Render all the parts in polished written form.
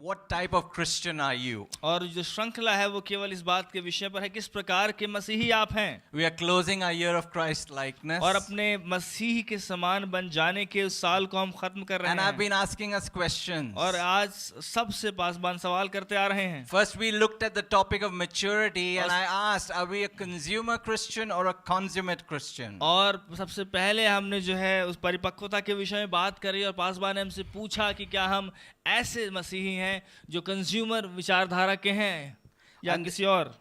what type of Christian are you? और जो श्रृंखला है वो केवल इस बात के विषय पर है किस प्रकार के मसीही आप हैं, We are closing our year of Christ likeness. और अपने मसीह के समान बन जाने के उस साल को हम खत्म कर रहे And I've हैं। been asking us questions. और आज सबसे पासबान सवाल करते आ रहे हैं। First, we looked at the topic of maturity, and I asked, are we a consumer Christian or a consummate Christian? और सबसे पहले हमने जो है उस परिपक्वता के विषय में बात करी, और पासबान ने हमसे पूछा कि क्या हम ऐसे मसीही हैं जो कंज्यूमर विचारधारा के हैं या And- किसी और।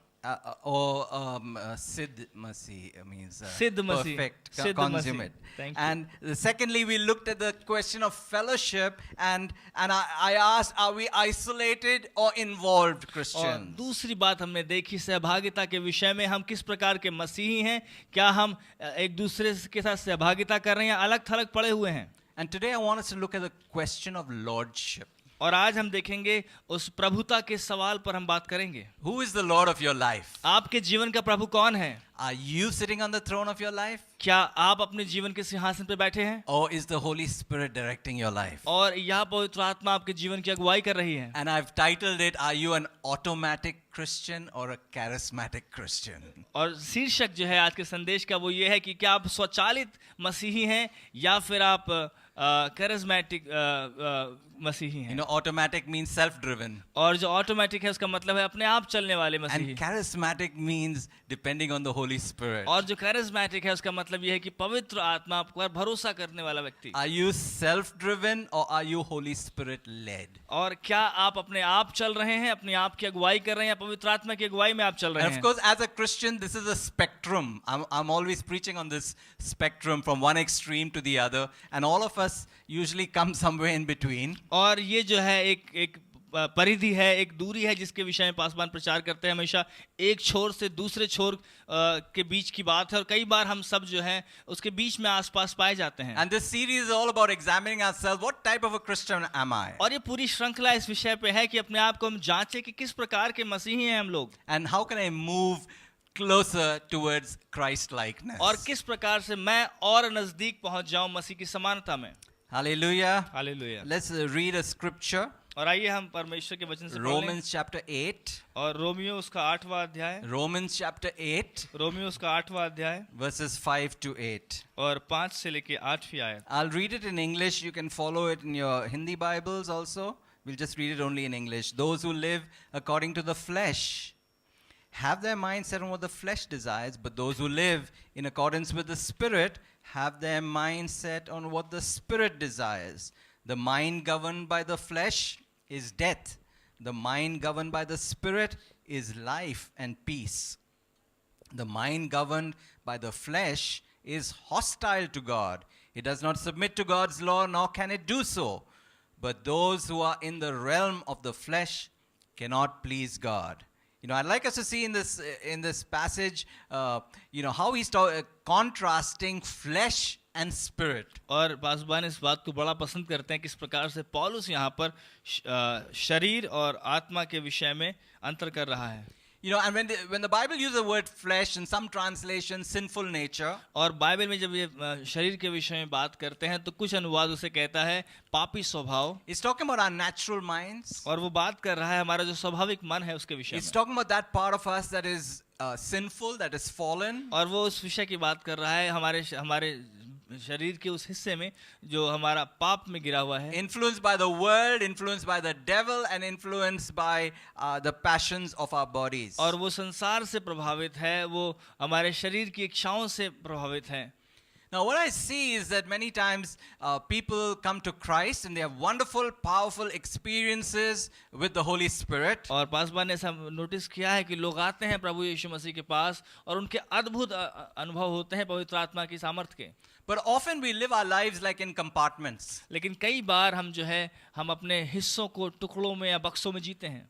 Siddh Masih means Siddh Masih. perfect, Siddh consummate. Masih. Thank you. And secondly, we looked at the question of fellowship, and I asked, are we isolated or involved और Christians? दूसरी बात हमने देखी सहभागिता के विषय में, हम किस प्रकार के मसीही हैं, क्या हम एक दूसरे के साथ सहभागिता कर रहे हैं या अलग थलग पड़े हुए हैं। And today I want us to look at the question of lordship. और आज हम देखेंगे उस प्रभुता के सवाल पर हम बात करेंगे। Who is the Lord of your life? आपके जीवन का प्रभु कौन है? Are you sitting on the throne of your life? क्या आप अपने जीवन के सिंहासन पर बैठे हैं, Or is the Holy Spirit directing your life? और यह पवित्र आत्मा आपके जीवन की अगुवाई कर रही है? And I've titled it, are you an automatic Christian or a charismatic Christian? और शीर्षक जो है आज के संदेश का वो ये है कि क्या आप स्वचालित मसीही हैं या फिर आप कैरिस्मेटिक मसीही You हैं। know, automatic means self-driven. और जो ऑटोमेटिक है उसका मतलब है अपने आप चलने वाले मसीही। And charismatic means depending on the Holy Spirit. और जो कैरिस्मेटिक है उसका मतलब ये है कि पवित्र आत्मा पर भरोसा करने वाला व्यक्ति। Are you self-driven or are you Holy Spirit led? और क्या आप अपने आप चल रहे हैं, अपने आप की अगुवाई कर रहे हैं, या पवित्र आत्मा की अगुवाई में आप चल रहे And of हैं? course, as a Christian, this is a spectrum. I'm always preaching on this spectrum from one extreme to the other, and all of us usually come somewhere in between. और ये जो है एक परिधि है, एक दूरी है जिसके विषय में पासवान प्रचार करते हैं। हमेशा एक छोर से दूसरे छोर के बीच की बात है, और कई बार हम सब जो है उसके बीच में आसपास पाए जाते हैं। And this series is all about examining ourselves. What type of a Christian am I? और ये पूरी श्रृंखला इस विषय पे है कि अपने आप को हम जांचें कि किस प्रकार के मसीही हैं हम लोग, And how can I move closer towards Christ likeness? और किस प्रकार से मैं और नजदीक पहुंच जाऊं मसीह की समानता में। Hallelujah. Hallelujah. Let's read a scripture. और आइए हम परमेश्वर के वचन से पढ़ लें। Romans chapter 8. और रोमियो उसका 8वां अध्याय, Romans chapter 8, रोमियो उसका 8वां अध्याय verses 5 to 8. और 5 से लेके 8वीं आयत। I'll read it in English. You can follow it in your Hindi Bibles also. We'll just read it only in English. Those who live according to the flesh have their mind set on what the flesh desires, but those who live in accordance with the Spirit have their mind set on what the Spirit desires. The mind governed by the flesh is death. The mind governed by the Spirit is life and peace. The mind governed by the flesh is hostile to God. It does not submit to God's law, nor can it do so. But those who are in the realm of the flesh cannot please God. You know, I'd like us to see in this passage, how he's contrasting flesh and spirit. और पासवान इस बात को बड़ा पसंद करते हैं किस प्रकार से पौलुस यहाँ पर शरीर और आत्मा के विषय में अंतर कर रहा है। You know, and when the Bible uses the word flesh, in some translations, sinful nature, और बाइबल में जब ये शरीर के विषय में बात करते हैं तो कुछ अनुवाद उसे कहता है पापी स्वभाव, it's talking about our natural minds. और वो बात कर रहा है हमारा जो स्वाभाविक मन है उसके विषय It's में, talking about that part of us that is sinful, that is fallen. और वो उस विषय की बात कर रहा है हमारे शरीर के उस हिस्से में जो हमारा पाप में गिरा हुआ है, Influenced by the world, influenced by the devil, and influenced by the passions of our bodies. और वो संसार से प्रभावित है, वो हमारे शरीर की इच्छाओं से प्रभावित है। Now, what I see is that many times people come to Christ and they have wonderful, powerful experiences with the Holy Spirit. और पासवान ने ऐसा नोटिस किया है कि लोग आते हैं प्रभु यीशु मसीह के पास और उनके अद्भुत अनुभव होते हैं पवित्र आत्मा की सामर्थ के। But often we live our lives like in compartments. लेकिन कई बार हम अपने हिस्सों को टुकड़ों में या बक्सों में जीते हैं।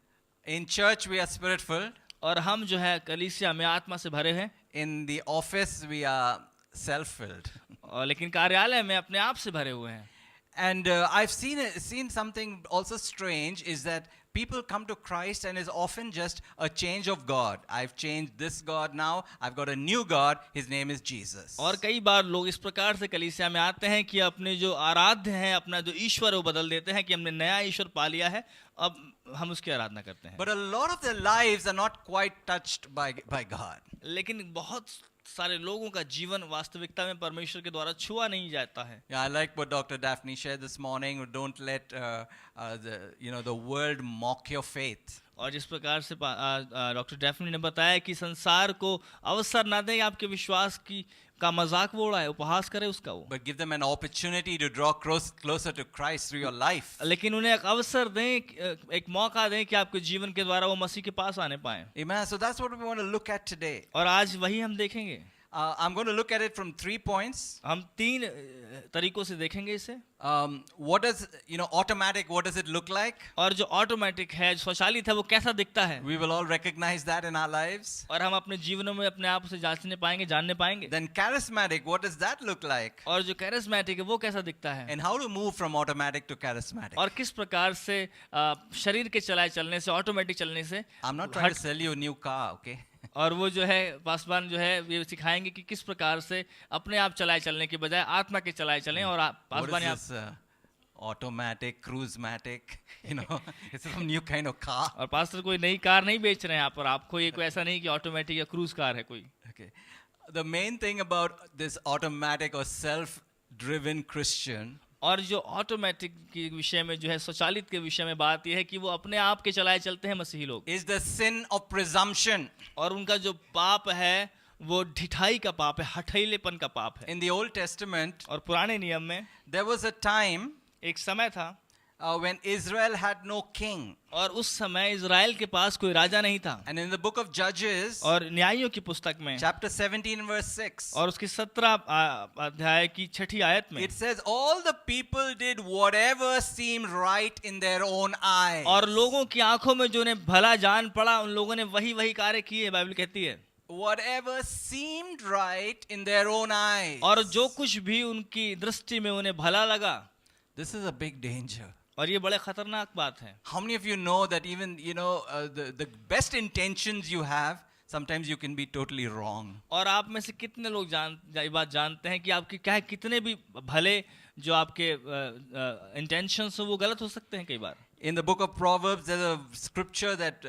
In church we are spirit-filled. और हम जो है कलीसिया में आत्मा से भरे हैं। In the office we are self-filled. और लेकिन कार्यालय में अपने आप से भरे हुए हैं। And I've seen something also strange is that people come to Christ and is often just a change of God. I've changed this God now. I've got a new God. His name is Jesus. और कई बार लोग इस प्रकार से कलीसिया में आते हैं कि अपने जो आराध्य हैं, अपना जो ईश्वर है वो बदल देते हैं कि हमने नया ईश्वर पा लिया है, अब हम उसकी आराधना करते हैं. But a lot of their lives are not quite touched by God. लेकिन बहुत सारे लोगों का जीवन वास्तविकता में परमेश्वर के द्वारा छुआ नहीं जाता है. Yeah, I like what Dr. Daphne shared this morning. Don't let the world mock your faith. और जिस प्रकार से डॉक्टर डेफनी ने बताया कि संसार को अवसर ना दें आपके विश्वास की का मजाक वो उड़ाए, उपहास करे उसका वो. But give them an opportunity to draw closer to Christ through your life. लेकिन उन्हें एक अवसर दें, एक मौका दें कि आपके जीवन के द्वारा वो मसीह के पास आने पाएं. Amen. So that's what we want to look at today. और आज वही हम देखेंगे. I'm going to look at it from 3 points. हम 3 तरीकों से देखेंगे इसे. What does automatic? What does it look like? और जो ऑटोमेटिक है, स्वचालित है, वो कैसा दिखता है? We will all recognize that in our lives. और हम अपने जीवनों में अपने आप से जांचने पाएंगे, जानने पाएंगे. Then charismatic, what does that look like? और जो charismatic है वो कैसा दिखता है? And how to move from automatic to charismatic? और किस प्रकार से शरीर के चलाए चलने से ऑटोमेटिक चलने से. I'm not trying to sell you a new car, okay? और वो जो है पासवान जो है ये सिखाएंगे कि किस प्रकार से अपने आप चलाए चलने के बजाय आत्मा के चलाए चलें. और पासवान आप automatic, cruise-matic, it's some new kind of car. और पास्टर कोई नई कार नहीं बेच रहे हैं आप, और आपको ये कोई ऐसा नहीं कि ऑटोमेटिक या क्रूज कार है कोई. Okay. The main thing about this automatic or self-driven Christian और जो ऑटोमेटिक के विषय में जो है, स्वचालित के विषय में बात यह है कि वो अपने आप के चलाए चलते हैं मसीही लोग. is the sin of presumption. और उनका जो पाप है वो ढिठाई का पाप है, हठीलेपन का पाप है. In the Old Testament, और पुराने नियम में there was a time एक समय था when Israel had no king. और उस समय इज़राइल के पास कोई राजा नहीं था. And in the book of Judges, और न्यायियों की पुस्तक में chapter 17 verse 6, और उसकी 17 अध्याय की 6ठी आयत में it says all the people did whatever seemed right in their own eyes. और लोगों की आंखों में जो उन्हें भला जान पड़ा, उन लोगों ने वही कार्य किए, बाइबल कहती है. Whatever seemed right in their own eyes. और जो कुछ भी उनकी दृष्टि में उन्हें भला लगा. This is a big danger. और ये बड़े खतरनाक बात है. How many of you know that even the best intentions you have, sometimes you can be totally wrong. और आप में से कितने लोग ये बात जानते हैं कि आपके क्या कितने भी भले जो आपके इंटेंशंस हो वो गलत हो सकते हैं कई बार. In the book of Proverbs, there's a scripture that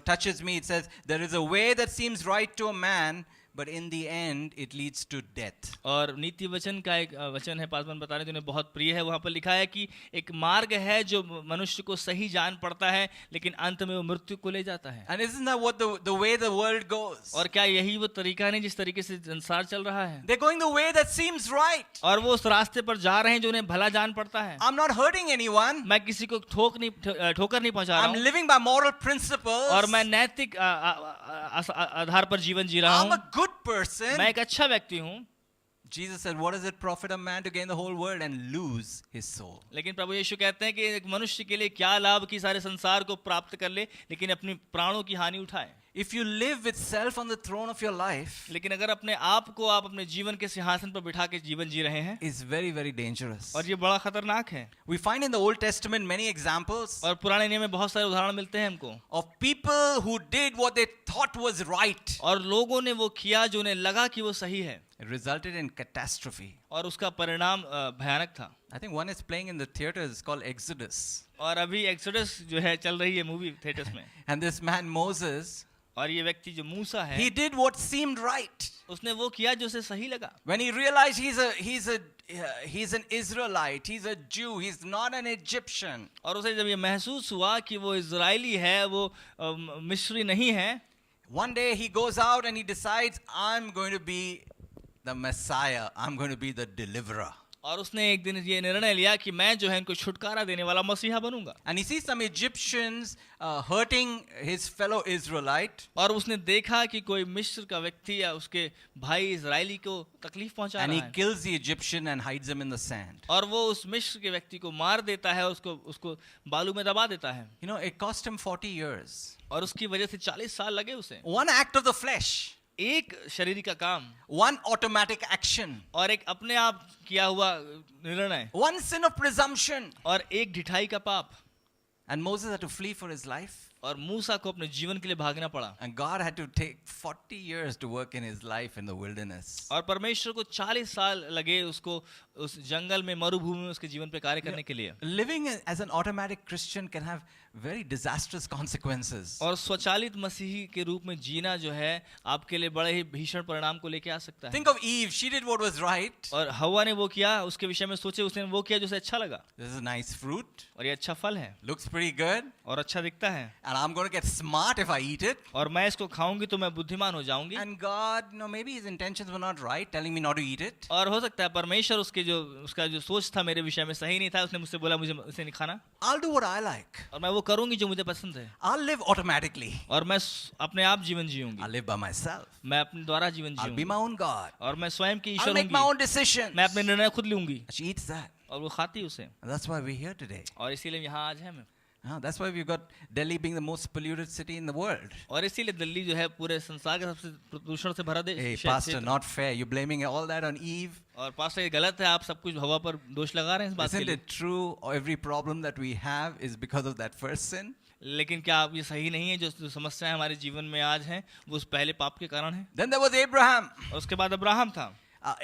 touches me. It says, there is a way that seems right to a man, but in the end it leads to death. और नीति वचन का एक वचन है, पासवान बता रहे हैं, जिन्हें बहुत प्रिय है. वहाँ पर लिखा है कि एक मार्ग है जो मनुष्य को सही जान पड़ता है, लेकिन अंत में वो मृत्यु को ले जाता है. And isn't that what the way the world goes? और क्या यही वो तरीका नहीं जिस तरीके से संसार चल रहा है? They're going the way that seems right. और वो उस रास्ते पर जा रहे हैं जो उन्हें भला जान पड़ता है. I'm not hurting anyone. मैं किसी को ठोकर नहीं पहुंचा रहा I'm हूँ. living by moral principles. और मैं नैतिक आधार पर जीवन जी रहा I'm हूँ. a good person. मैं एक अच्छा व्यक्ति हूँ. Jesus said, what does it profit a man to gain the whole world and lose his soul? लेकिन प्रभु यीशु कहते हैं कि एक मनुष्य के लिए क्या लाभ कि सारे संसार को प्राप्त कर ले, लेकिन अपनी प्राणों की हानि उठाए. If you live with self on the throne of your life, लेकिन अगर अपने आप को आप अपने जीवन के सिंहासन पर बिठा के जीवन जी रहे हैं, it's very, very dangerous. और ये बड़ा खतरनाक है. We find in the Old Testament many examples और पुराने नियम में बहुत सारे उदाहरण मिलते हैं हमको of people who did what they thought was right. और लोगों ने वो किया जो उन्हें लगा कि वो सही है. It resulted in catastrophe. और उसका परिणाम भयानक था. I think one is playing in the theaters. It's called Exodus. और अभी एक्सोडस जो है चल रही है मूवी थिएटर्स में. And this man Moses, और ये व्यक्ति जो मूसा है, he did what seemed right. उसने वो किया जो उसे सही लगा. When he realized he's an Israelite, he's a Jew, he's not an Egyptian. और उसे जब ये महसूस हुआ कि वो इजरायली है, वो मिस्री नहीं है, one day he goes out and he decides, I'm going to be the Messiah, I'm going to be the deliverer. और उसने एक दिन ये निर्णय लिया कि मैं जो है इनको छुटकारा देने वाला मसीहा बनूंगा. And he sees some Egyptians hurting his fellow Israelite. और उसने देखा कि कोई मिस्र का व्यक्ति या उसके भाई इजरायली को तकलीफ पहुंचा And रहा he है. kills the Egyptian and hides him in the sand. और वो उस मिस्र के व्यक्ति को मार देता है, उसको बालू में दबा देता है. It cost him 40 years. और उसकी वजह से 40 साल लगे उसे. One act of the flesh. एक शरीर का काम one automatic action, और एक अपने आप किया हुआ निर्णय one sin of presumption. और एक ढिठाई का पाप, And Moses had to flee for his life. और मूसा को अपने जीवन के लिए भागना पड़ा And God had to take 40 years to work in his life in the wilderness. और परमेश्वर को 40 साल लगे उसको उस जंगल में मरुभूमि में उसके जीवन पे कार्य करने के लिए। Living as an automatic Christian can have very disastrous consequences. और स्वचालित मसीही के रूप में जीना जो है आपके लिए बड़े ही भीषण परिणाम को लेके आ सकता है। Think of Eve. She did what was right. और हवा ने वो किया, उसके विषय में सोचे, उसने वो किया जो उसे अच्छा लगा This is a nice fruit. और ये अच्छा फल है Looks pretty good. और अच्छा दिखता है And I'm going to get smart if I eat it. और मैं इसको खाऊंगी तो मैं बुद्धिमान हो जाऊंगी। And God, maybe his intentions were not right, telling me not to eat it. और हो सकता है परमेश्वर उसका जो सोच था मेरे विषय में सही नहीं था, उसने मुझसे बोला मुझे उसे नहीं खाना I'll do what I like. और मैं वो करूंगी जो मुझे पसंद है I'll live automatically. और मैं अपने आप जीवन जीऊंगी, I'll live by myself. मैं अपने द्वारा जीवन I'll be जीऊंगी my own God. और मैं स्वयं की I'll ईश्वर make my होंगी, own decisions. मैं अपने निर्णय खुद लूंगी She eats that. और वो खाती उसे। And that's why we're here today. और इसीलिए यहाँ आज है मैं, That's why we've got Delhi being the most polluted city in the world. और इसीलिए दिल्ली जो है पूरे संसार के सबसे प्रदूषण से भरा Hey, देश Pastor, क्षेत्र। not fair. You're blaming all that on Eve. और पास्टर ये गलत है, आप सब कुछ हवा पर दोष लगा रहे हैं इस बात के Isn't लिए। it true? Every problem that we have is because of that first sin. लेकिन क्या आप ये सही नहीं है, जो समस्याएं हमारे जीवन में आज हैं वो उस पहले पाप के कारण है। Then there was Abraham. और उसके बाद अब्राहम था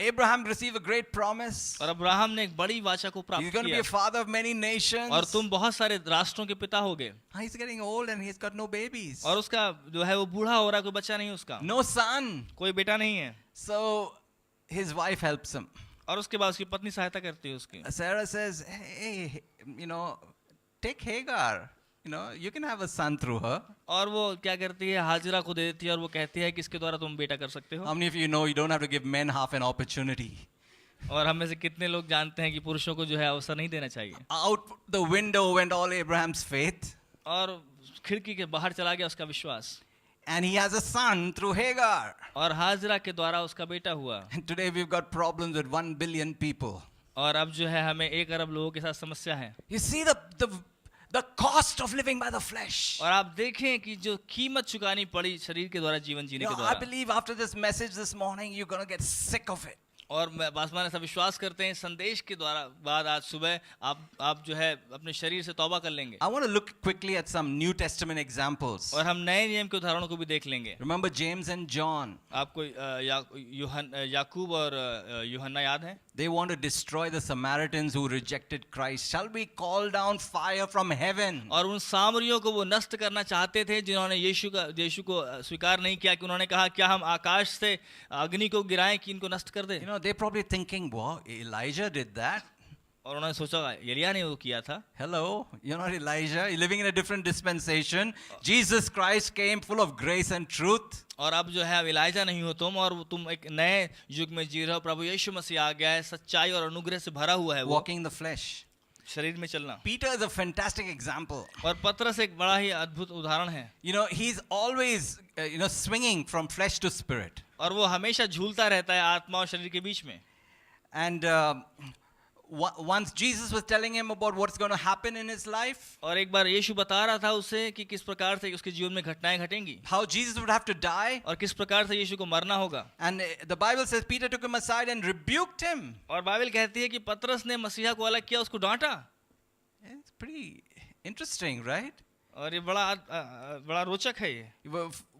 Abraham received a great promise. और अब्राहम ने एक बड़ी वाचा को He's प्राप्त going to be किया a father of many nations. और तुम बहुत सारे राष्ट्रों के पिता होगे। He's getting old and he's got no babies. और उसका जो है वो बूढ़ा हो रहा है, कोई बच्चा नहीं उसका, No son. कोई बेटा नहीं है। So his wife helps him. और उसके बाद उसकी पत्नी सहायता करती है उसकी। Sarah says, hey, take Hagar. You can have a son through her. और वो क्या करती है, हाजिरा को दे देती है और वो कहती है कि इसके द्वारा तुम बेटा कर सकते हो। How many of you know you don't have to give men half an opportunity? और हम में से कितने लोग जानते हैं कि पुरुषों को जो है अवसर नहीं देना चाहिए। Out the window went all Abraham's faith. और खिड़की के बाहर चला गया उसका विश्वास। And he has a son through Hagar. और हाजिरा के द्वारा उसका बेटा हुआ। And today we've got problems with 1 billion people. और अब जो है हमें 1 अरब लोगों के साथ समस्या है। You see the cost of living by the flesh. और आप देखें कि जो कीमत चुकानी पड़ी शरीर के द्वारा जीवन जीने के I द्वारा। believe after this message this morning you're going to get sick of it. और बासमान ऐसा विश्वास करते हैं संदेश के द्वारा बाद आज सुबह आप जो है अपने शरीर से तौबा कर लेंगे। I want to look quickly at some New Testament examples. और हम नए नियम के उदाहरणों को भी देख लेंगे। Remember James and John? आपको याकूब और यूहन्ना याद है? They want to destroy the Samaritans who rejected Christ. Shall we call down fire from heaven? और उन सामरियों को वो नष्ट करना चाहते थे जिन्होंने यीशु को स्वीकार नहीं किया, कि उन्होंने कहा क्या हम आकाश से अग्नि को गिराएं कि इनको नष्ट कर दे। They're probably thinking, wow, Elijah did that. और उन्होंने सोचा एलिया ने वो किया था। Hello, you're not Elijah. You're living in a different dispensation. Jesus Christ came full of grace and truth. और अब जो है अब इलाइजा नहीं हो तुम, और तुम एक नए युग में जी रहे हो। प्रभु यीशु मसीह आ गया है, सच्चाई और अनुग्रह से भरा हुआ है वो, Walking in the flesh. शरीर में चलना। Peter is a fantastic example. और पतरस एक बड़ा ही अद्भुत उदाहरण है। He's always, swinging from flesh to spirit. और वो हमेशा झूलता रहता है आत्मा और शरीर के बीच में। And once Jesus was telling him about what's going to happen in his life. और एक बार यीशु बता रहा था उसे कि किस प्रकार से उसके जीवन में घटनाएं घटेंगी। How Jesus would have to die. और किस प्रकार से यीशु को मरना होगा। And the Bible says Peter took him aside and rebuked him. और बाइबल कहती है कि पतरस ने मसीहा को अलग किया, उसको डांटा। It's pretty interesting, right? और ये बड़ा रोचक है ये।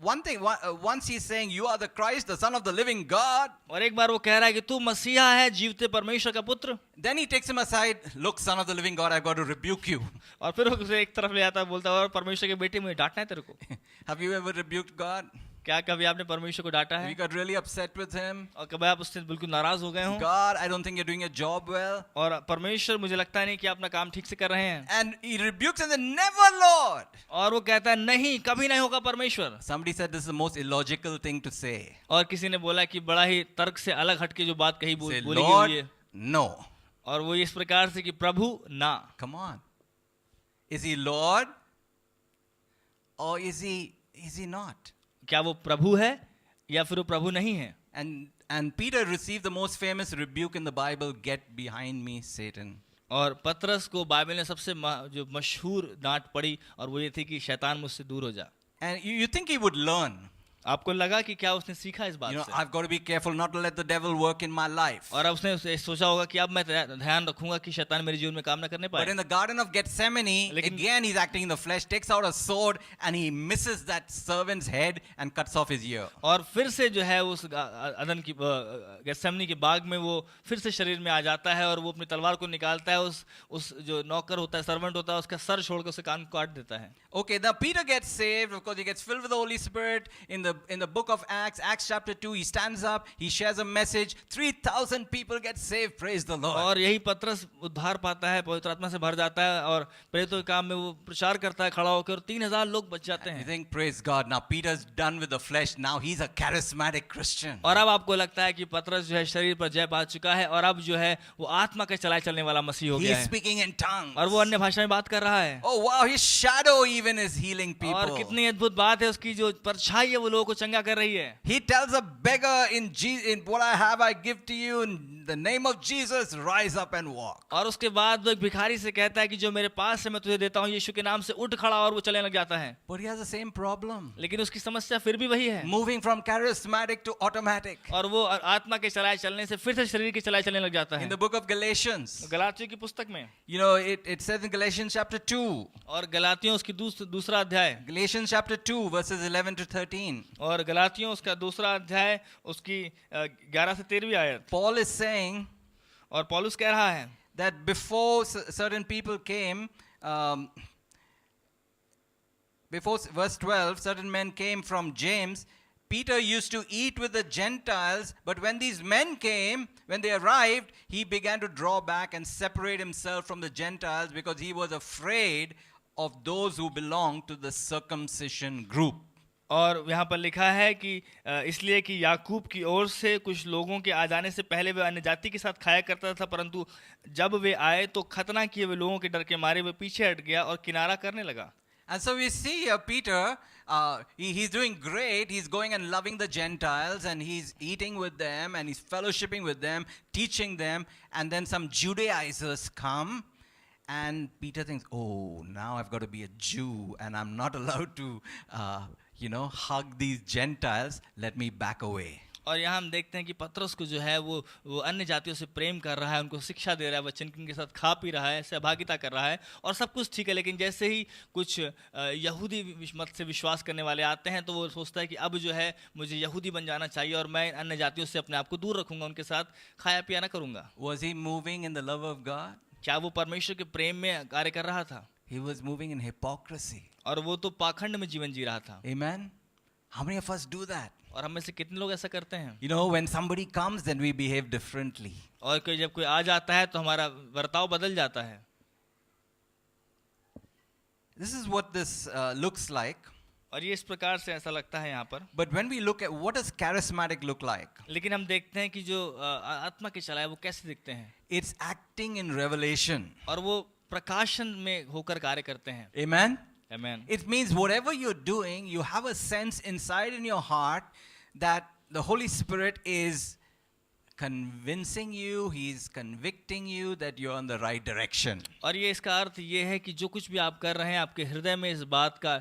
One thing, once he's saying, you are the Christ, the Son of the living God. और एक बार वो कह रहा है कि तू मसीहा है, जीवते परमेश्वर का पुत्र। Then he takes him aside. Look, Son of the living God, I've got to rebuke you. और फिर उसे एक तरफ ले आता है, बोलता है और परमेश्वर के बेटे मुझे डांटना है तेरे को। Have you ever rebuked God? क्या कभी आपने परमेश्वर को डांटा है? You got really upset with him? और कभी आप उससे बिल्कुल नाराज हो गए हो? God, I don't think you're doing your job well. और परमेश्वर मुझे लगता नहीं कि आप अपना काम ठीक से कर रहे हैं। And he rebukes him and says, never, Lord. और वो कहता है नहीं, कभी नहीं होगा परमेश्वर। Somebody said this is the most illogical thing to say. और किसी ने बोला कि बड़ा ही तर्क से अलग हटके जो बात कही Say, बोली Lord, गई है। no. और वो इस प्रकार से कि प्रभु ना। Come on. Is he Lord? Or is he not? क्या वो प्रभु है या फिर वो प्रभु नहीं है? And Peter received the most famous rebuke in the Bible, get behind me, Satan. और पतरस को बाइबल ने सबसे जो मशहूर डांट पड़ी और वो ये थी कि शैतान मुझसे दूर हो जा। And you think he would learn. आपको लगा कि क्या उसने सीखा इस बात से? I've got to be careful not to let the devil work in my life. और अब उसने सोचा होगा कि अब मैं ध्यान रखूंगा कि शैतान मेरे जीवन में काम न करने But पाए. in the Garden of Gethsemane, लेकिन- again he's acting in the flesh, takes out a sword and he misses that servant's head and cuts off his ear. और फिर से जो है उस अदन की गेत्सेमनी के बाग में वो फिर से शरीर में आ जाता है और वो अपनी तलवार को निकालता है, उस जो नौकर होता है, सर्वेंट होता है, उसका सर छोड़कर उसे कान काट देता है. Okay, now Peter gets saved. Of course, he gets filled with the Holy Spirit. In the book of Acts chapter 2, he stands up, he shares a message. 3,000 people get saved. Praise the Lord. और यही पतरस उद्धार पाता है, पवित्र आत्मा से भर जाता है और प्रेरितों के काम में वो प्रचार करता है खड़ा होकर और 3,000 लोग बच जाते You हैं. think, praise God, now Peter's done with the flesh. Now he's a charismatic Christian. और अब आपको लगता है कि पतरस जो है शरीर पर जय पा चुका है और अब जो है वो आत्मा के चलाए चलने वाला मसीह हो He गया is है speaking in tongues. और वो अन्य भाषा में बात कर रहा है. Oh wow, his shadow even is healing people. और कितनी अद्भुत बात है, उसकी जो परछाई है वो लोगों को चंगा कर रही है. He tells a beggar in what I have I give to you in the name of Jesus, rise up and walk. और उसके बाद वो एक भिखारी से कहता है कि जो मेरे पास है मैं तुझे देता हूँ, यीशु के नाम से उठ खड़ा, और वो चलने लग जाता है. But he has the same problem. लेकिन उसकी समस्या फिर भी वही है. Moving from charismatic to automatic. और वो आत्मा के चलाए चलने से फिर से शरीर के चलाए चलने लग जाता है. In the book of Galatians, गलातियों की पुस्तक में, it says in Galatians chapter 2, और गलातियों उसकी दूसरा अध्याय, Galatians chapter 2 verses 11 to 13. और गलातियों उसका दूसरा अध्याय उसकी 11 से 13वीं आयत. Paul is saying और पौलुस कह रहा है that before certain people came, before verse 12, certain men came from James. Peter used to eat with the Gentiles, but when these men came, when they arrived, he began to draw back and separate himself from the Gentiles because he was afraid of those who belonged to the circumcision group. और यहाँ पर लिखा है कि इसलिए कि याकूब की ओर से कुछ लोगों के आ जाने से पहले वे अन्य जाति के साथ खाया करता था, परंतु जब वे आए तो खतना किए हुए लोगों के डर के मारे वे पीछे हट गया और किनारा करने लगा. And so we see here Peter, he's doing great. He's going and loving the Gentiles and he's eating with them and he's fellowshipping with them, teaching them. And then some Judaizers come and Peter thinks, oh, now I've got to be a Jew and I'm not allowed to, hug these Gentiles. Let me back away. और यहाँ हम देखते हैं कि पतरस को जो है वो अन्य जातियों से प्रेम कर रहा है, उनको शिक्षा दे रहा है, वचन के साथ खा पी रहा है, सहभागिता कर रहा है और सब कुछ ठीक है. लेकिन जैसे ही कुछ यहूदी मत से विश्वास करने वाले आते हैं तो वो सोचता है कि अब जो है मुझे यहूदी बन जाना चाहिए और मैं अन्य जातियों से अपने आप को दूर रखूंगा, उनके साथ खाया पिया ना करूंगा. Was he moving in the love of God? क्या वो परमेश्वर के प्रेम में कार्य कर रहा था? He was moving in hypocrisy. और वो तो पाखंड में जीवन जी रहा था. Amen? How many of us do that? और हम में से कितने लोग ऐसा करते हैं? When somebody comes, then we behave differently. और जब कोई आ जाता है तो हमारा बर्ताव बदल जाता है. This is what this looks like. और ये इस प्रकार से ऐसा लगता है यहाँ पर. But when we look at what does charismatic look like? लेकिन हम देखते हैं कि जो आत्मा के चलाए वो कैसे दिखते हैं. It's acting in revelation. और वो प्रकाशन में होकर कार्य करते हैं. Amen? Amen. It means whatever you're doing, you have a sense inside in your heart that the Holy Spirit is convincing you, He's convicting you that you're on the right direction. और ये इसका अर्थ ये है कि जो कुछ भी आप कर रहे हैं आपके हृदय में इस बात का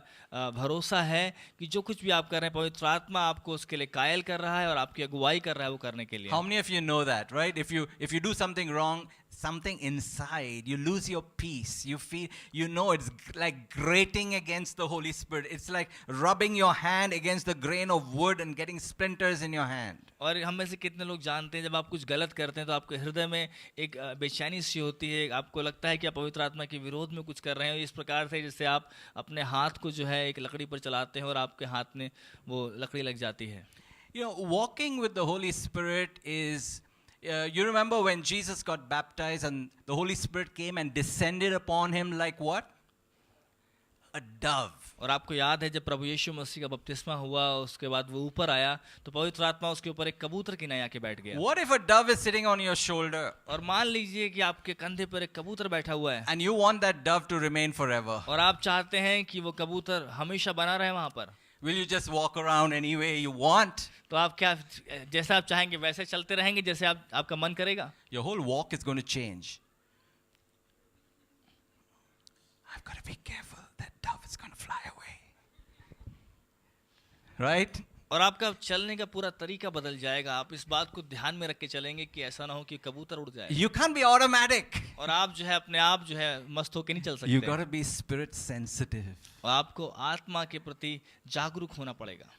भरोसा है कि जो कुछ भी आप कर रहे हैं पवित्र आत्मा आपको उसके लिए कायल कर रहा है और आपकी अगुवाई कर रहा है वो करने के लिए. How many of you know that, right? If you do something wrong, something inside, you lose your peace. You feel, it's like grating against the Holy Spirit. It's like rubbing your hand against the grain of wood and getting splinters in your hand. और हम में से कितने लोग जानते हैं जब आप कुछ गलत करते हैं तो आपके हृदय में एक बेचैनी सी होती है, आपको लगता है कि आप पवित्र आत्मा के विरोध में कुछ कर रहे हैं. इस प्रकार से जैसे आप अपने हाथ को जो है एक लकड़ी पर चलाते हैं और आपके हाथ में वो लकड़ी लग जाती है. Walking with the Holy Spirit is, you remember when Jesus got baptized and the Holy Spirit came and descended upon him like what? A dove. और आपको याद है जब प्रभु यीशु मसीह का बपतिस्मा हुआ उसके बाद वो ऊपर आया तो पवित्र आत्मा उसके ऊपर एक कबूतर की नया के बैठ गया. What if a dove is sitting on your shoulder? और मान लीजिए कि आपके कंधे पर एक कबूतर बैठा हुआ है. And you want that dove to remain forever. और आप चाहते हैं कि वो कबूतर हमेशा बना रहे वहां पर. Will you just walk around any way you want? तो आप क्या जैसा आप चाहेंगे वैसे चलते रहेंगे जैसे आपका मन करेगा? Your whole walk is going to change. I've got to be careful. That dove is going to fly away. Right? और आपका चलने का पूरा तरीका बदल जाएगा। आप इस बात को ध्यान में रख के चलेंगे कि ऐसा ना हो कि कबूतर उड़ जाए। You can't be automatic. और आप जो है अपने आप जो है मस्त होके नहीं चल You सकते। got to be spirit sensitive. और आपको आत्मा के प्रति जागरूक होना पड़ेगा।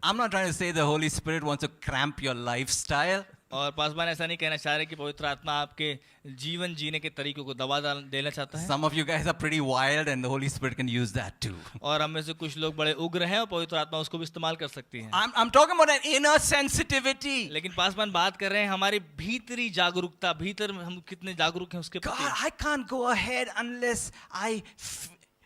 I'm not trying to say the Holy Spirit wants to cramp your lifestyle. और पासवान ऐसा नहीं कहना चाह रहे कि पवित्र आत्मा आपके जीवन जीने के तरीकों को दबा देना चाहता है। Some of you guys are pretty wild and the Holy Spirit can use that too. और हम में से कुछ लोग बड़े उग्र हैं और पवित्र आत्मा उसको भी इस्तेमाल कर सकती है। I'm talking about an inner sensitivity. लेकिन पासवान बात कर रहे हैं हमारी भीतरी जागरूकता, भीतर हम कितने जागरूक हैं उसके God, प्रति। I can't go ahead unless I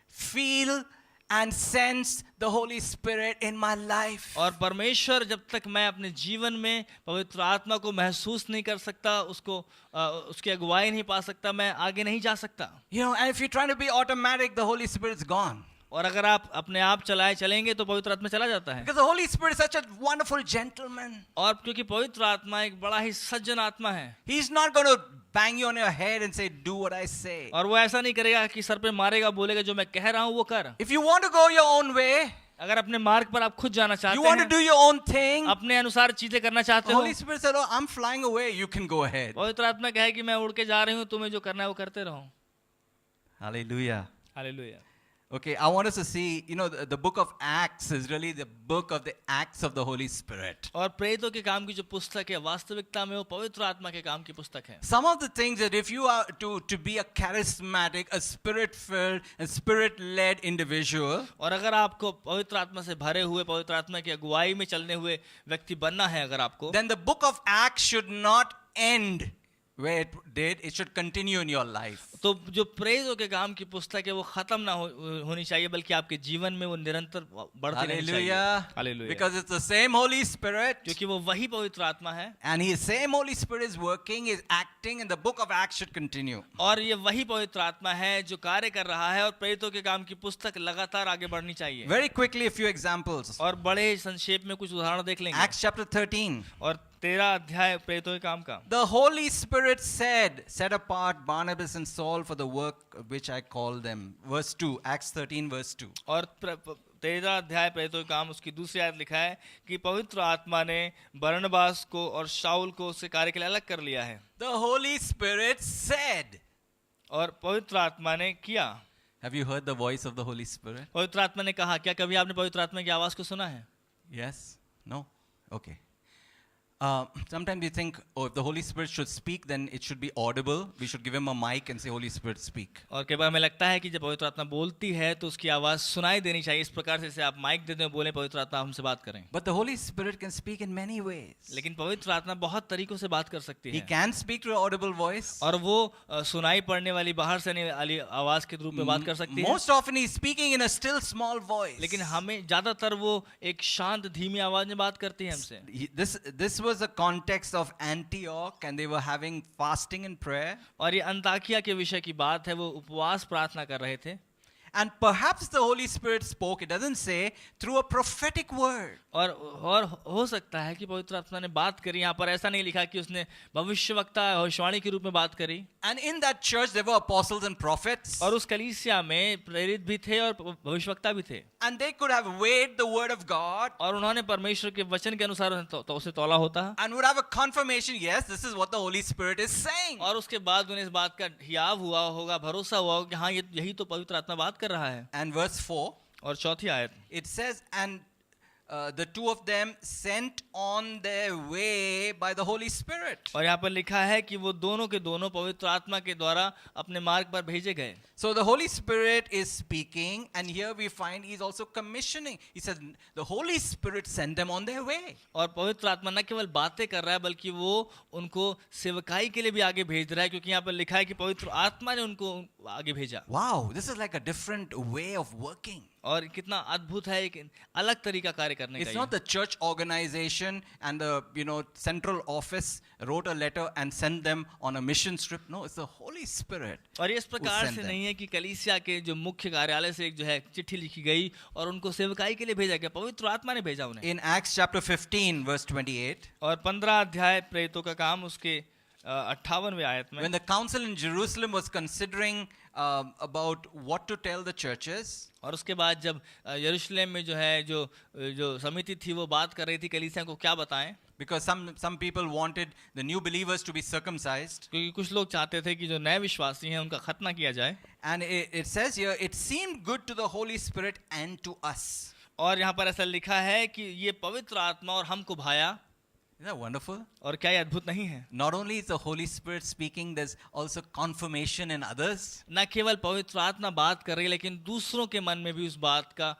feel and sense the Holy Spirit in my life. और परमेश्वर जब तक मैं अपने जीवन में पवित्र आत्मा को महसूस नहीं कर सकता, उसकी अगुवाई नहीं पा सकता, मैं आगे नहीं जा सकता। You know, and if you're trying to be automatic, the Holy Spirit's gone. और अगर आप अपने आप चलेंगे तो पवित्र आत्मा चला जाता है। Because the Holy Spirit is such a wonderful gentleman. और क्योंकि पवित्र आत्मा एक बड़ा ही सज्जन आत्मा है। He's not going to bang you on your head and say, do what I say. और वो ऐसा नहीं करेगा कि सर पे मारेगा, बोलेगा जो मैं कह रहा हूँ वो कर। If you want to go your own way, अगर अपने मार्ग पर आप खुद जाना चाहते you want to हैं, do your own thing, अपने अनुसार चीजें करना चाहते the हो, Holy Spirit said, oh, I'm flying away, you can go ahead. पवित्र आत्मा कहे कि मैं उड़ के जा रही हूँ, तुम्हें जो करना है वो करते रहो। Hallelujah. Hallelujah. Okay, I want us to see, you know, the book of Acts is really the book of the acts of the Holy Spirit. और प्रेरितों के काम की जो पुस्तक है वास्तविकता में वो पवित्र आत्मा के काम की पुस्तक है। Some of the things that if you are to be a charismatic, a spirit-filled, a spirit-led individual, और अगर आपको पवित्र आत्मा से भरे हुए, पवित्र आत्मा की अगुवाई में चलने हुए व्यक्ति बनना है अगर आपको, then the book of Acts should not end where it did, it should continue in your life. तो जो प्रेरितों के काम की पुस्तक है वो खत्म ना होनी चाहिए, बल्कि आपके जीवन में वो निरंतर बढ़ती रहनी चाहिए। Hallelujah. Hallelujah. Because it's the same Holy Spirit. क्योंकि वो वही पवित्र आत्मा है And his same Holy Spirit is working, is acting, and the book of Acts should continue. और ये वही पवित्र आत्मा है जो कार्य कर रहा है और प्रेरितों के काम की पुस्तक लगातार आगे बढ़नी चाहिए। Very quickly, a few examples. और बड़े संक्षेप में कुछ उदाहरण देख लेंगे। Acts chapter 13. और 13 अध्याय प्रेरितों के काम का। The Holy Spirit said, set apart Barnabas and Saul for the work which I called them. Verse 2, Acts 13 verse 2. और 13 अध्याय प्रेरितों के काम उसकी दूसरी आयत लिखा है कि पवित्र आत्मा ने बरनबास को और शाऊल को उससे कार्य के लिए अलग कर लिया है। The Holy Spirit said. और पवित्र आत्मा ने किया। Have you heard the voice of the Holy Spirit? पवित्र आत्मा ने कहा। क्या कभी आपने पवित्र आत्मा की आवाज को सुना है? Yes? No? Okay. Sometimes you think, oh, if the Holy Spirit should speak, then it should be audible. We should give him a mic and say, Holy Spirit, speak. और कई बार हमें लगता है कि जब पवित्र आत्मा बोलती है तो उसकी आवाज सुनाई देनी चाहिए। इस प्रकार से आप माइक दे दें, बोले पवित्र आत्मा हमसे बात करें। But the Holy Spirit can speak in many ways. लेकिन पवित्र आत्मा बहुत तरीकों से बात कर सकती He है। can speak to an audible voice. और वो सुनाई पड़ने वाली बाहर से आने वाली आवाज के रूप में बात कर सकती है। Most often he's speaking in a still small voice. लेकिन हमें ज्यादातर वो एक शांत धीमी आवाज में बात करती है हमसे। This was the context of Antioch, and they were having fasting and prayer. और ये अंताकिया के विषय की बात है, वो उपवास प्रार्थना कर रहे थे। And perhaps the Holy Spirit spoke, it doesn't say, through a prophetic word. और हो सकता है कि पवित्र आत्मा ने बात करी। यहाँ पर ऐसा नहीं लिखा कि उसने भविष्यवक्ता भविष्यवाणी के रूप में बात करी। And in that church there were apostles and prophets. और उस कलीसिया में प्रेरित भी थे और भविष्यवक्ता भी थे। And they could have weighed the word of God. और उन्होंने परमेश्वर के वचन के अनुसार तो उसे तौला होता। And would have a confirmation, yes, this is what the Holy Spirit is saying. और उसके बाद उन्हें इस बात का हियाव हुआ होगा, भरोसा हुआ होगा कि हाँ यही तो पवित्र आत्मा बात कर रहा है। And verse 4. और चौथी आयत, It says, and the two of them sent on their way by the Holy Spirit. और यहाँ पर लिखा है कि वो दोनों के दोनों पवित्र आत्मा के द्वारा अपने मार्ग पर भेजे गए। So the Holy Spirit is speaking, and here we find he's also commissioning. He says the Holy Spirit sent them on their way. और पवित्र आत्मा न केवल बातें कर रहा है बल्कि वो उनको सेवकाई के लिए भी आगे भेज रहा है, क्योंकि यहाँ पर लिखा है कि पवित्र आत्मा ने उनको आगे भेजा। Wow, this is like a different way of working. और कितना अद्भुत है, एक अलग तरीका कार्य करने का। It's not the church organization and the central office wrote a letter and sent them on a mission trip. No, it's the Holy Spirit. और इस प्रकार sent से them. नहीं है कि कलीसिया के जो मुख्य कार्यालय से एक जो है चिट्ठी लिखी गई और उनको सेवकाई के लिए भेजा गया, पवित्र आत्मा ने भेजा उन्हें। In Acts chapter 15 verse 28, और 15 अध्याय प्रेरितों का काम उसके 58वें आयत में, when the council in Jerusalem was considering about what to tell the churches, और उसके बाद जब यरूशलेम में जो है जो समिति थी वो बात कर रही थी कलीसिया को क्या बताएं, because some people wanted the new believers to be circumcised, क्योंकि कुछ लोग चाहते थे कि जो नए विश्वासी हैं उनका खतना किया जाए, and it says here, it seemed good to the Holy Spirit and to us. और यहाँ पर ऐसा लिखा है कि ये पवित्र आत्मा और हमको भाया. Isn't that wonderful? और क्या ये अद्भुत नहीं है? Not only is the Holy Spirit speaking, there's also confirmation in others. न केवल पवित्र आत्मा बात कर रही है, लेकिन दूसरों के मन में भी उस बात का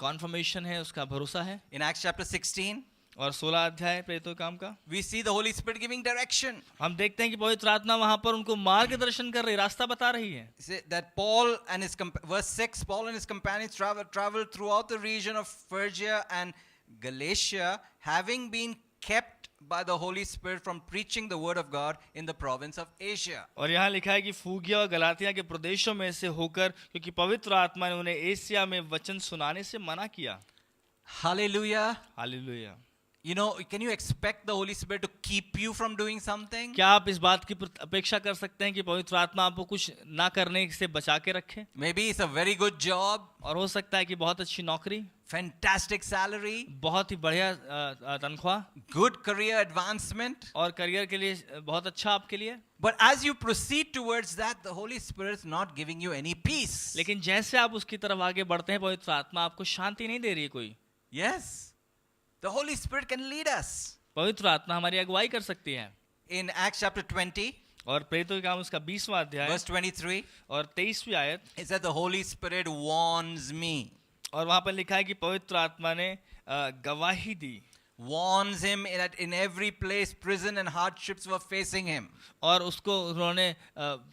कॉन्फर्मेशन है, उसका भरोसा है. In Acts chapter 16, और 16 अध्याय प्रेरितों के काम का we see the Holy Spirit giving direction. हम देखते हैं कि पवित्र आत्मा वहां पर उनको मार्गदर्शन कर रही, रास्ता बता रही है. Say that Paul and his verse 6, Paul and his companions traveled throughout the region of Phrygia and Galatia, having been kept by the Holy Spirit from preaching the word of God in the province of Asia. और यहाँ लिखा है कि फूगिया और गलातिया के प्रदेशों में से होकर, क्योंकि पवित्र आत्मा ने उन्हें एशिया में वचन सुनाने से मना किया. Hallelujah. Hallelujah. You know, can you expect the Holy Spirit to keep you from doing something? क्या आप इस बात की अपेक्षा कर सकते हैं कि पवित्र आत्मा आपको कुछ ना करने से बचा के रखे? Maybe it's a very good job, और हो सकता है कि बहुत अच्छी नौकरी, fantastic salary, बहुत ही बढ़िया तनख्वाह, good career advancement. और करियर के लिए बहुत अच्छा आपके लिए. But as you proceed towards that, the Holy Spirit is not giving you any peace. लेकिन जैसे आप उसकी तरफ आगे बढ़ते हैं, पवित्र आत्मा आपको शांति नहीं दे रही है कोई. Yes. The Holy Spirit can lead us. पवित्र आत्मा हमारी अगुवाई कर सकती है. In Acts chapter 20, और प्रेरितों के काम उसका 20वां अध्याय verse 23, और 23वीं आयत, it said the Holy Spirit warns me. और वहां पर लिखा है कि पवित्र आत्मा ने गवाही दी. Warns him that in every place prison and hardships were facing him. और उसको उन्होंने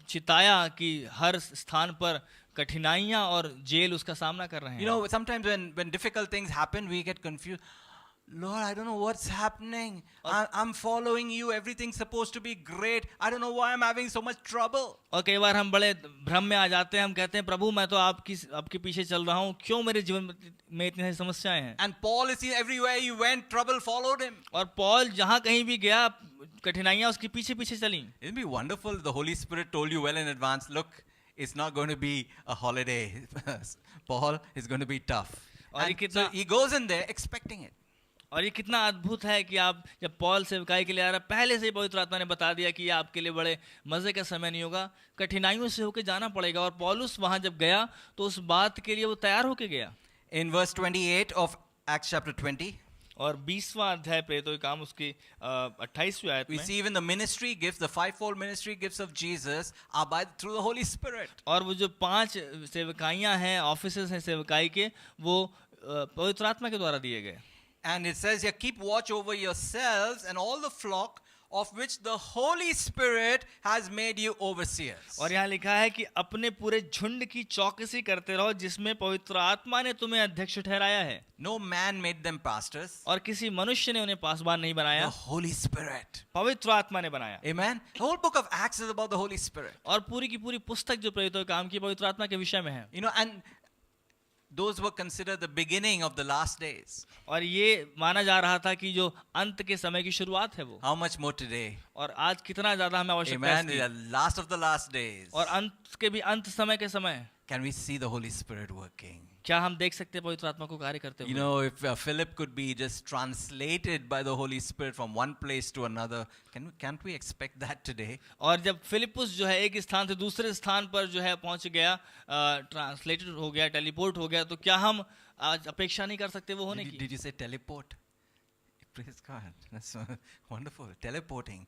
चिताया कि हर स्थान पर कठिनाइयां और जेल उसका सामना कर रहे हैं. You know, sometimes when difficult things happen, we get confused. Lord, I don't know what's happening. I'm following you. Everything's supposed to be great. I don't know why I'm having so much trouble. और कई बार हम बड़े भ्रम में आ जाते हैं. हम कहते हैं प्रभु मैं तो आपके पीछे चल रहा हूँ, क्यों मेरे जीवन में इतनी सारी समस्याएं हैं. And Paul is everywhere he went, trouble followed him. और पौल जहाँ कहीं भी गया, कठिनाइयां उसके पीछे पीछे चली. It'd be wonderful if the Holy Spirit told you well in advance, look, it's not going to be a holiday. Paul, it's going to be tough. And so he goes in there expecting it. और ये कितना अद्भुत है कि आप जब पौल सेवकाई के लिए आ रहा है, पहले से ही पवित्र आत्मा ने बता दिया कि ये आपके लिए बड़े मजे का समय नहीं होगा, कठिनाइयों से होकर जाना पड़ेगा. और पौलुस वहां जब गया तो उस बात के लिए वो तैयार होके गया. In verse 28 of Acts chapter 20, और 20वां अध्याय प्रेरितों के काम उसकी 28वीं आयत we में, see even the ministry gifts, the fivefold ministry gifts of Jesus are through the Holy Spirit. और वो जो 5 सेवकाइयां हैं, ऑफिसर्स हैं सेवकाई के, वो पवित्र आत्मा के द्वारा दिए गए. And it says here, keep watch over yourselves and all the flock of which the Holy Spirit has made you overseers. और यहाँ लिखा है कि अपने पूरे झुंड की चौकसी करते रहो जिसमें पवित्र आत्मा ने तुम्हें अध्यक्ष ठहराया है. No man made them pastors. और किसी मनुष्य ने उन्हें पासबान नहीं बनाया, The Holy Spirit. पवित्र आत्मा ने बनाया. Amen. The whole book of Acts is about the Holy Spirit. और पूरी की पूरी पुस्तक जो प्रेरितों के काम की पवित्र आत्मा के विषय में है. You know, and those were considered the beginning of the last days. और ये माना जा रहा था कि जो अंत के समय की शुरुआत है वो. How much more today? और आज कितना ज्यादा हमें आवश्यकता है Amen. इसकी. The last of the last days. और अंत के भी अंत समय के समय Can we see the Holy Spirit working? क्या हम देख सकते हैं पवित्र आत्मा को कार्य करते You हुए. know, if Philip could be just translated by the Holy Spirit from one place to another, can't we expect that today? और जब फिलिपुस जो है एक स्थान से दूसरे स्थान पर जो है पहुंच गया, ट्रांसलेटेड हो गया, टेलीपोर्ट हो गया, तो क्या हम आज अपेक्षा नहीं कर सकते वो होने की. Did you say teleport? Praise God. That's wonderful. Teleporting.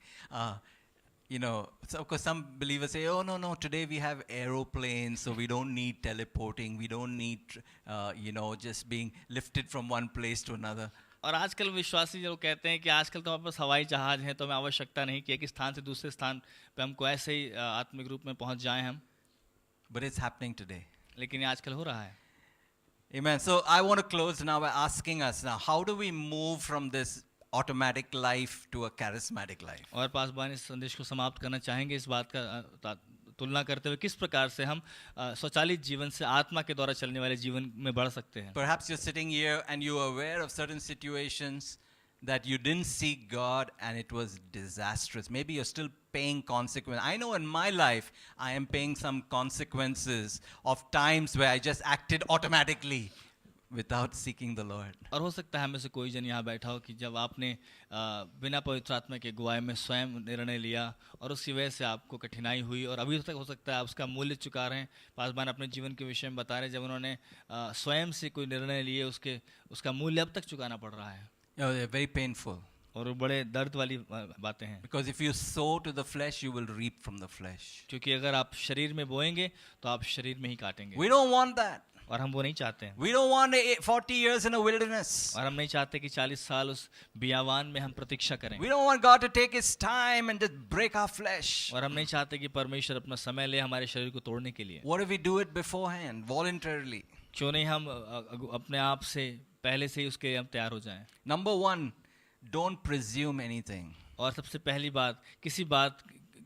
You know, so of course some believers say, oh, no, today we have aeroplanes, so we don't need teleporting. We don't need, just being lifted from one place to another. और आजकल विश्वासी जो कहते हैं कि आजकल तो हमारे पास हवाई जहाज हैं, तो हमें आवश्यकता नहीं कि एक स्थान से दूसरे स्थान पे हमको ऐसे ही आत्मिक रूप में पहुंच जाएं हम. But it's happening today. लेकिन ये आजकल हो रहा है. Amen. So I want to close now by asking us now, how do we move from this automatic life to a charismatic life? और पासबान इस संदेश को समाप्त करना चाहेंगे इस बात का तुलना करते हुए किस प्रकार से हम स्वचालित जीवन से आत्मा के द्वारा चलने वाले जीवन में बढ़ सकते हैं. Perhaps you're sitting here and you are aware of certain situations that you didn't seek God and it was disastrous. Maybe you're still paying consequences. I know in my life I am paying some consequences of times where I just acted automatically without seeking the Lord. और हो सकता है हमें से कोई जन यहाँ बैठा हो कि जब आपने बिना पवित्र आत्मा के अगुवाई में स्वयं निर्णय लिया और उसकी वजह से आपको कठिनाई हुई और अभी तक हो सकता है आप उसका मूल्य चुका रहे हैं। पासवान अपने जीवन के विषय में बता रहे हैं, जब उन्होंने स्वयं से कोई निर्णय लिए उसका मूल्य अब तक चुकाना पड़ रहा है They're very painful. और वो बड़े दर्द वाली बातें हैं, Because if you sow to the flesh, you will reap from the flesh. क्योंकि अगर आप शरीर में बोएंगे तो आप शरीर में ही काटेंगे, We don't want that. और हम वो नहीं चाहते हैं। We don't want 40 years in a wilderness. और हम नहीं चाहते कि 40 साल उस बियावान में हम प्रतीक्षा करें, We don't want God to take His time and just break our flesh. और हम नहीं चाहते कि परमेश्वर अपना समय ले हमारे शरीर को तोड़ने के लिए। What if we do it beforehand, voluntarily? क्यों नहीं हम अपने आप से पहले से ही उसके लिए हम तैयार हो जाएं। Number one, don't presume anything. और सबसे पहली बात, किसी बात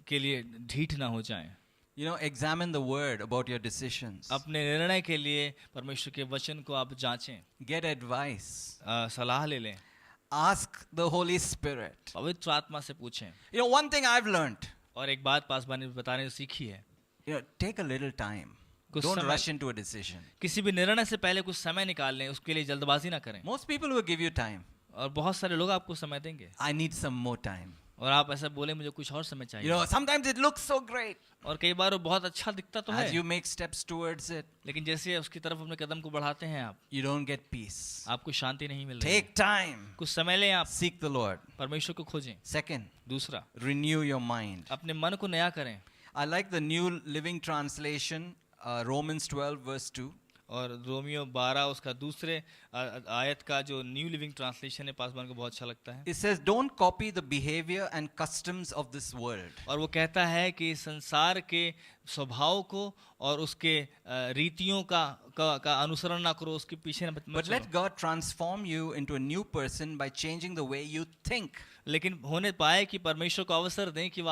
के लिए ढीठ ना हो जाएं। Examine the word about your decisions. अपने निर्णय के लिए परमेश्वर के वचन को आप जांचें, Get advice. सलाह ले लें, Ask the Holy Spirit. पवित्र आत्मा से पूछें। One thing I've learned. और एक बात पासवान ने बताने सीखी है, Take a little time. कुछ Don't समय- rush into a decision. किसी भी निर्णय से पहले कुछ समय निकाल लें, उसके लिए जल्दबाजी ना करें। Most people will give you time. और बहुत सारे लोग आपको समय देंगे I need some more time. और आप ऐसा बोले मुझे कुछ और समय चाहिए। Sometimes it looks so great और कई बार वो बहुत अच्छा दिखता तो as है, you make steps towards it. लेकिन जैसे उसकी तरफ अपने कदम को बढ़ाते हैं आप, You don't get peace. आपको शांति नहीं मिल रही। Take time. कुछ समय लें, आप Seek the Lord. परमेश्वर को खोजें। Second, दूसरा, renew your mind. अपने मन को नया करें। I like the New Living Translation, Romans 12 verse 2. और रोमियो 12 उसका दूसरे आयत का जो न्यू लिविंग ट्रांसलेशन है, पासवान को बहुत अच्छा लगता है। It says, don't copy the behavior and customs of this world. और वो कहता है कि संसार के स्वभाव को और उसके रीतियों का अनुसरण ना करो, उसके पीछे न But let God transform you into a new person by changing the way you think. लेकिन होने पाए कि परमेश्वर को अवसर दें कि वो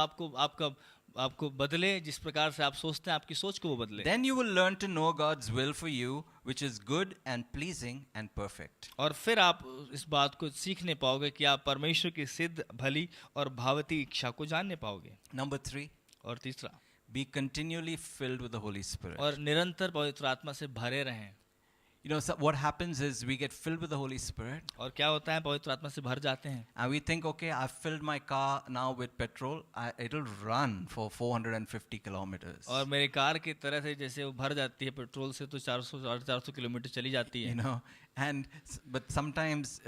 आपको बदले, जिस प्रकार से आप सोचते हैं आपकी सोच को वो बदले। Then you will learn to know God's will for you, which is good and pleasing and perfect. और फिर आप इस बात को सीखने पाओगे कि आप परमेश्वर की सिद्ध, भली और भावती इच्छा को जानने पाओगे। Number 3, और तीसरा, be continually filled with the Holy Spirit. और निरंतर पवित्र आत्मा से भरे रहें। What happens is we get filled with the Holy Spirit और क्या होता है, पवित्र आत्मा से भर जाते हैं and we think, okay, I've filled my car now with petrol. It'll run for 450 kilometers. और मेरे कार की तरह से जैसे वो भर जाती है पेट्रोल से, तो 400 किलोमीटर चली जाती है। But sometimes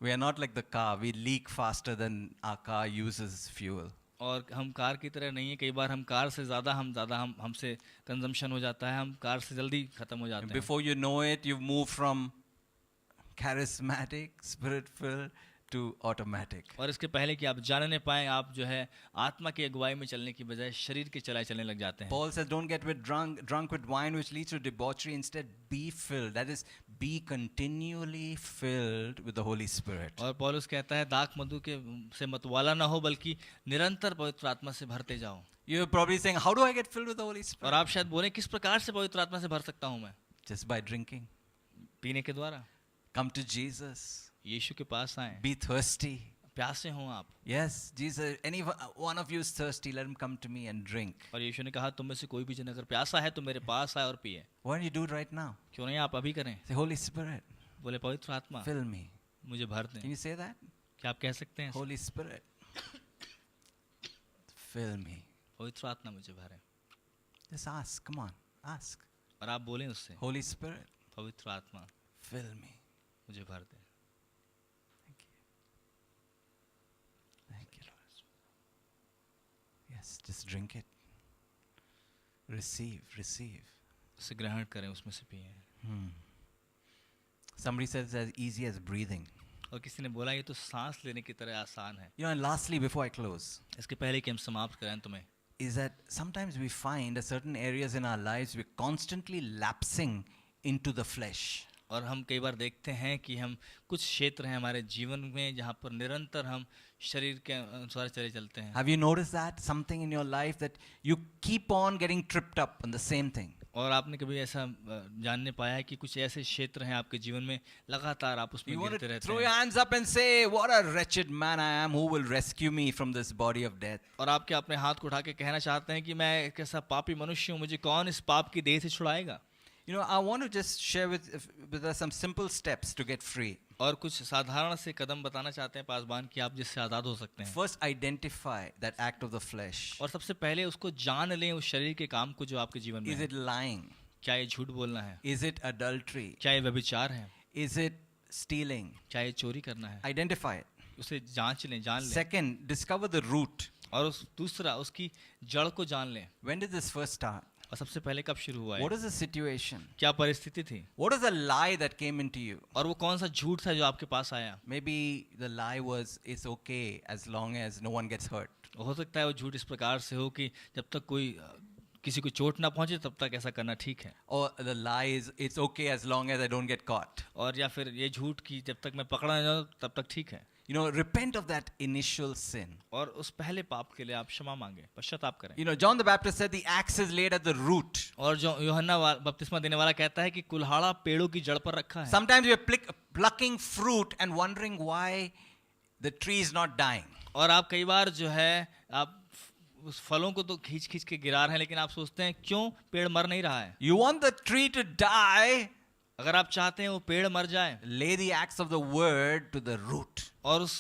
we are not like the car. We leak faster than our car uses fuel. और हम कार की तरह नहीं है, कई बार हम कार से ज़्यादा हमसे कंजम्पशन हो जाता है, हम कार से जल्दी ख़त्म हो जाते हैं। Before you know it, you've moved from charismatic, spirit-filled to automatic. और इसके पहले कि आप जानने पाएं, आप जो है आत्मा की अगुवाई में चलने की बजाय शरीर के चलने लग जाते हैं। Paul says, don't get drunk with wine which leads to debauchery. Instead, be filled. That is, be continually filled with the Holy Spirit. और पौलुस कहता है दाख मधु से मतवाला ना हो, बल्कि निरंतर पवित्र आत्मा से भरते जाओ। You're probably saying, how do I get filled with the Holy Spirit? और आप शायद बोले, किस प्रकार से पवित्र आत्मा से भर सकता हूँ मैं? Just by drinking. पीने के द्वारा। Come to Jesus. यीशु के पास आएं। Be thirsty. प्यासे हो आप। Yes, Jesus, any one of you is thirsty, let him come to me and drink. और यीशु ने कहा, तुम में से कोई भी जन अगर प्यासा है तो मेरे पास आए और पिए। Why don't you do it right now? क्यों नहीं आप अभी करें? Say, Holy Spirit, बोले पवित्र आत्मा fill me. मुझे भर Can दें। you say that? क्या आप कह सकते हैं? Holy Spirit, fill me. पवित्र आत्मा मुझे भरे। Just ask, come on, ask. और आप बोलें उससे, Holy Spirit, पवित्र आत्मा fill me. मुझे भर दे। Thank you. Thank you, Lord. Yes, just drink it. Receive. उसे ग्रहण करें, उसमें से पिए। Somebody says it's as easy as breathing. और किसी ने बोला ये तो सांस लेने की तरह आसान है। And lastly, before I close, इसके पहले कि हम समाप्त करें तुम्हें, is that sometimes we find that certain areas in our lives we're constantly lapsing into the flesh. और हम कई बार देखते हैं कि हम कुछ क्षेत्र हैं हमारे जीवन में जहाँ पर निरंतर हम शरीर के अनुसार चले चलते हैं। Have you noticed that? Something in your life that you keep on getting tripped up on the same thing. और आपने कभी ऐसा जानने पाया है कि कुछ ऐसे क्षेत्र हैं आपके जीवन में लगातार आप उसमें You want गिरते to रहते throw your हैं hands up and say, "What a wretched man I am. Who will rescue me from this body of death?" और आप क्या अपने हाथ को उठा के कहना चाहते हैं कि मैं एक ऐसा पापी मनुष्य हूँ, मुझे कौन इस पाप की देह से छुड़ाएगा? You know, I want to just share with us some simple steps to get free. और कुछ साधारण से कदम बताना चाहते हैं पासवान कि आप जिससे आज़ाद हो सकते हैं। First, identify that act of the flesh. और सबसे पहले उसको जान लें, उस शरीर के काम को जो आपके जीवन में Is है। it lying? क्या ये झूठ बोलना है? Is it adultery? क्या ये व्यभिचार है? Is it stealing? क्या ये चोरी करना है? Identify it. उसे जांच लें, जान लें। Second, discover the root. और उस दूसरा उसकी जड़ को जान लें। When did this first start? और सबसे पहले कब शुरू हुआ है? What is the situation? क्या परिस्थिति थी? What is the lie that came into you? और वो कौन सा झूठ था जो आपके पास आया? Maybe the lie was, it's okay as long as no one gets hurt. हो सकता है वो झूठ इस प्रकार से हो कि जब तक कोई किसी को चोट ना पहुंचे तब तक ऐसा करना ठीक है। Or the lie is, it's okay as long as I don't get caught. और या फिर ये झूठ कि जब तक मैं पकड़ा ना जाऊं तब तक ठीक है। You know, repent of that initial sin. और उस पहले पाप के लिए आप क्षमा मांगे, पश्चाताप करें। You know, John the Baptist said the axe is laid at the root. और जो यूहन्ना बपतिस्मा देने वाला कहता है कि कुल्हाड़ा पेड़ों की जड़ पर रखा है। Sometimes we are plucking fruit and wondering why the tree is not dying. और आप कई बार जो है आप उस फलों को तो खींच खींच के गिरा रहे हैं, लेकिन आप सोचते हैं क्यों पेड़ मर नहीं रहा है। You want the tree to die, अगर आप चाहते हैं वो पेड़ मर जाए, lay the axe of the word to the root. और उस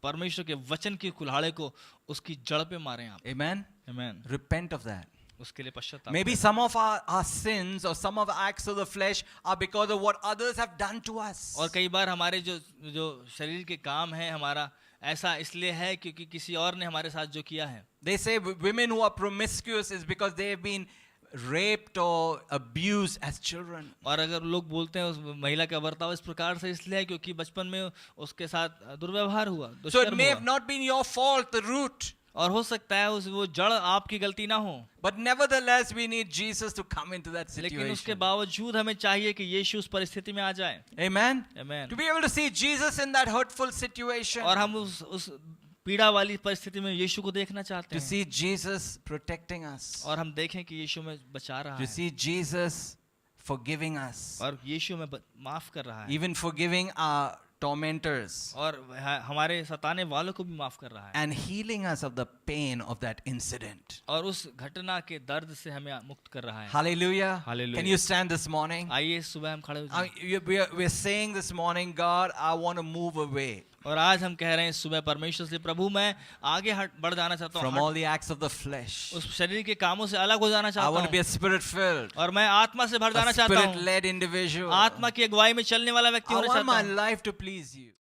परमेश्वर के वचन की कुल्हाड़े को उसकी जड़ पे मारें आप। Amen? आमीन। Repent of that. उसके लिए पश्चाताप Maybe करें। some of our sins or some of the acts of the flesh are because of what others have done to us. और कई बार हमारे जो शरीर के काम है हमारा ऐसा इसलिए है क्योंकि किसी और ने हमारे साथ जो किया है। They say women who are promiscuous is because they have been raped or abused as children. और अगर लोग बोलते हैं उस महिला का बर्ताव इस प्रकार से इसलिए है क्योंकि बचपन में उसके साथ दुर्व्यवहार हुआ, So it दुष्कर्म may have हुआ। not been your fault, the root. और हो सकता है वो जड़ आपकी गलती ना हो, But nevertheless, we need Jesus to come into that लेकिन उसके situation. बावजूद हमें चाहिए कि यीशु उस परिस्थिति में आ जाए। Amen? आमीन। To be able to see Jesus in that hurtful situation. और हम उस पीड़ा वाली परिस्थिति में यीशु को देखना चाहते To हैं, see Jesus protecting us. और हम देखें कि यीशु में बचा रहा To है, see Jesus forgiving us. और यीशु में माफ कर रहा है, Even forgiving our tormentors. और हमारे सताने वालों को भी माफ कर रहा है, And healing us of the pain of that incident. और उस घटना के दर्द से हमें मुक्त कर रहा है। Hallelujah. Hallelujah. Can you stand this morning? आइए सुबह हम खड़े हो जाएं। We're saying this morning, God, I want to move away और आज हम कह रहे हैं सुबह परमेश्वर से, प्रभु मैं आगे बढ़ जाना चाहता from हूँ, all the acts of the flesh. उस शरीर के कामों से अलग हो जाना I चाहता want to be हूँ, a spirit filled, और मैं आत्मा से भर जाना a चाहता हूँ, spirit led individual. आत्मा की अगुवाई में चलने वाला व्यक्ति I होना want चाहता my हूँ। life to please you.